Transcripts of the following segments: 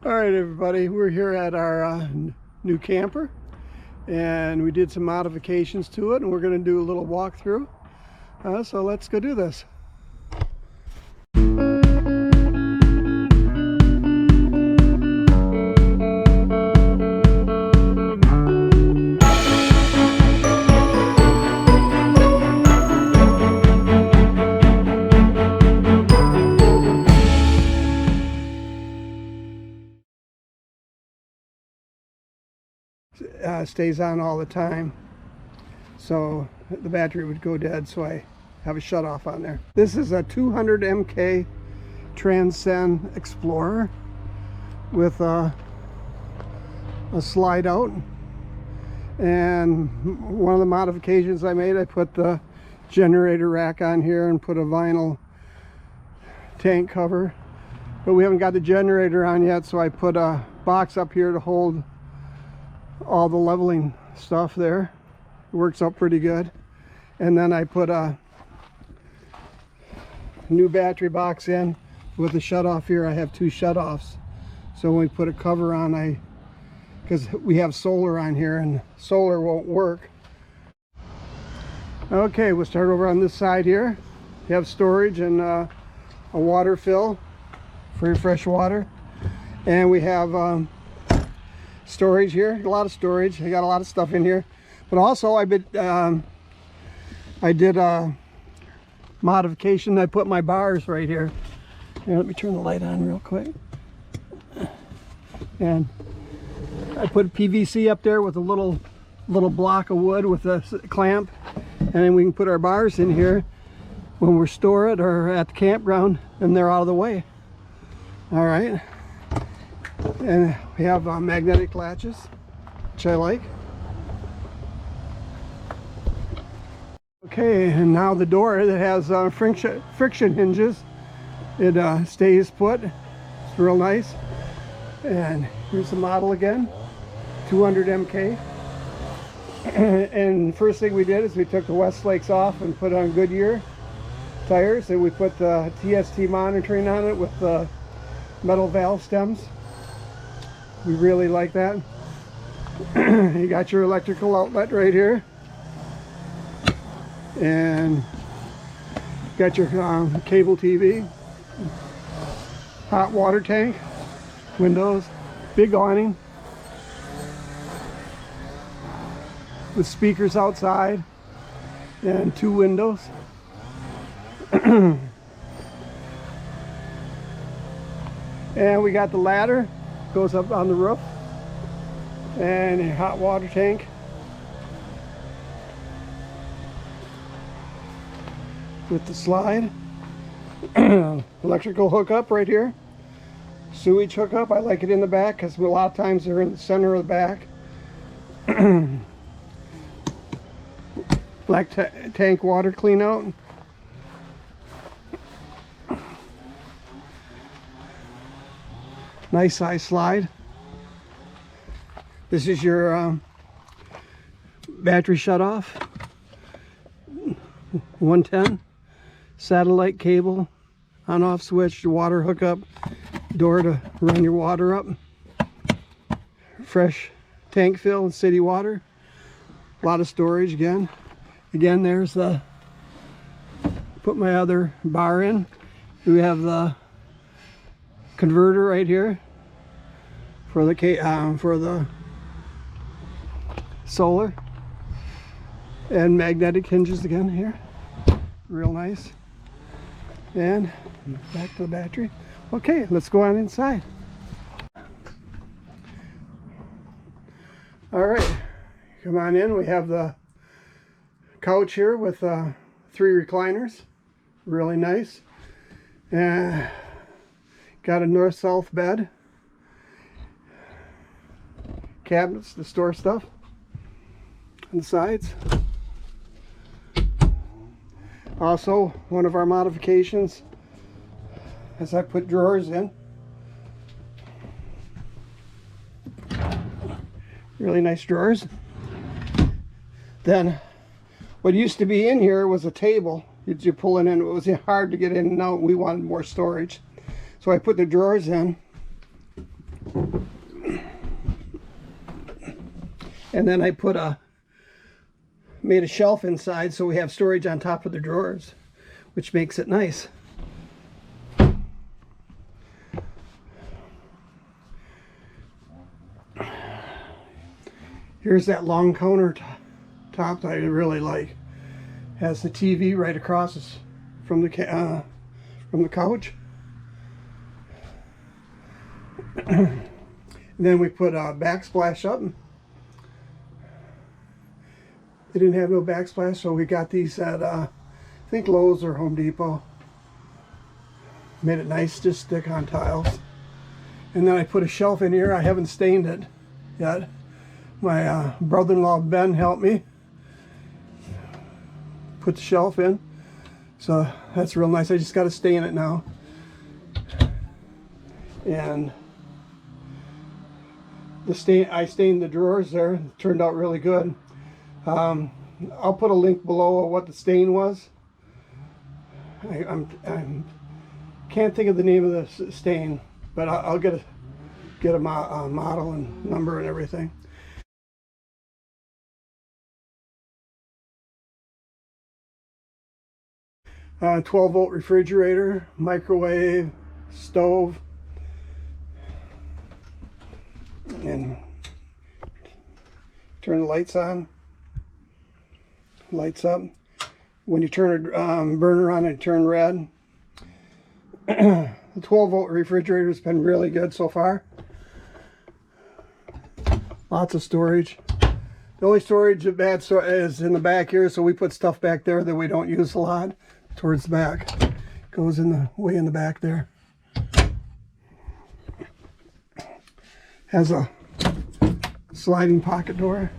All right, everybody, we're here at our new camper, and we did some modifications to it, and we're going to do a little walkthrough. So let's go do this. Stays on all the time, so the battery would go dead, so I have a shut off on there. This is a 200Mk Transend Explorer with a slide out, and one of the modifications I made, I put the generator rack on here and put a vinyl tank cover, but we haven't got the generator on yet, so I put a box up here to hold all the leveling stuff there. It works out pretty good. And then I put a new battery box in with a shut off here. I have two shut offs, so when we put a cover on, because we have solar on here and solar won't work. Okay, we'll start over on this side here. You have storage and a water fill for your fresh water, and we have storage here, a lot of storage. I got a lot of stuff in here, but also I did a modification. I put my bars right here. Here, let me turn the light on real quick. And I put PVC up there with a little block of wood with a clamp, and then we can put our bars in here when we're storing or at the campground, and they're out of the way. All right. And we have magnetic latches, which I like. Okay, and now the door that has friction hinges, it stays put. It's real nice. And here's the model again, 200Mk. And first thing we did is we took the Westlakes off and put on Goodyear tires, and we put the TST monitoring on it with the metal valve stems. We really like that. You got your electrical outlet right here, and got your cable TV, hot water tank, windows, big awning with speakers outside, and two windows. And we got the ladder, goes up on the roof, and a hot water tank. With the slide. Electrical hookup right here. Sewage hookup. I like it in the back because a lot of times they're in the center of the back. Black tank water clean out. Nice size slide. This is your battery shut off. 110 satellite cable, on off switch, water hookup, door to run your water up, fresh tank fill and city water, a lot of storage. Again there's the, put my other bar in. We have the converter right here for the solar, and magnetic hinges again here, real nice. And back to the battery. Okay, let's go on inside. All right, come on in. We have the couch here with 3 recliners, really nice, and got a north-south bed, cabinets to store stuff on the sides. Also, one of our modifications is I put drawers in. Really nice drawers. Then what used to be in here was a table. You pull it in. It was hard to get in and out. We wanted more storage. So I put the drawers in. And then I made a shelf inside so we have storage on top of the drawers, which makes it nice. Here's that long countertop that I really like. Has the TV right across from the couch. And then we put a backsplash up. They didn't have no backsplash, so we got these at I think Lowe's or Home Depot. Made it nice, just stick on tiles. And then I put a shelf in here. I haven't stained it yet. My brother-in-law Ben helped me put the shelf in, so that's real nice. I just got to stain it now. And I stained the drawers there. It turned out really good. I'll put a link below of what the stain was. I can't think of the name of the stain, but I'll get a model and number and everything. 12-volt refrigerator, microwave, stove, and turn the lights on. Lights up. When you turn a burner on, it turns red. The 12-volt refrigerator has been really good so far. Lots of storage. The only storage is in the back here, so we put stuff back there that we don't use a lot. Towards the back. Goes way in the back there. Has a sliding pocket door.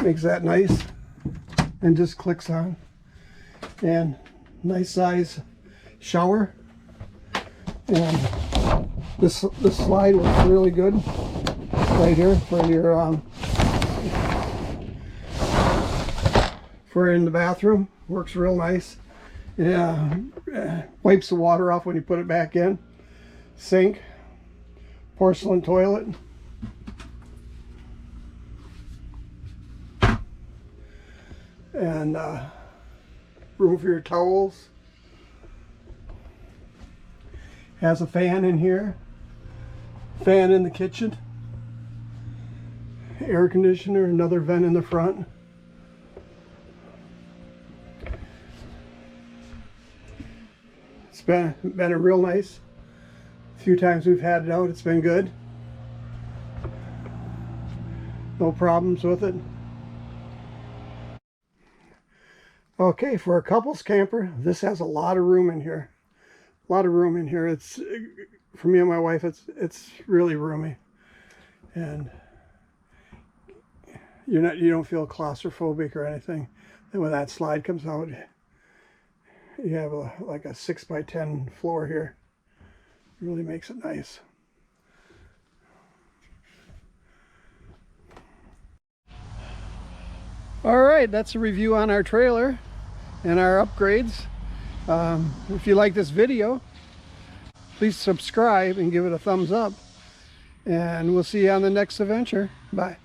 Makes that nice. And just clicks on. And nice size shower. And this slide works really good. Right here for your for in the bathroom. Works real nice. Yeah, wipes the water off when you put it back in. Sink, porcelain toilet. And room for your towels. Has a fan in here. Fan in the kitchen. Air conditioner, another vent in the front. It's been a real nice. A few times we've had it out, it's been good. No problems with it. Okay, for a couples camper, this has a lot of room in here. A lot of room in here. It's, for me and my wife, it's really roomy. And you don't feel claustrophobic or anything. And when that slide comes out, you have like a 6x10 floor here. It really makes it nice. All right, that's a review on our trailer and our upgrades. If you like this video, please subscribe and give it a thumbs up. And we'll see you on the next adventure. Bye.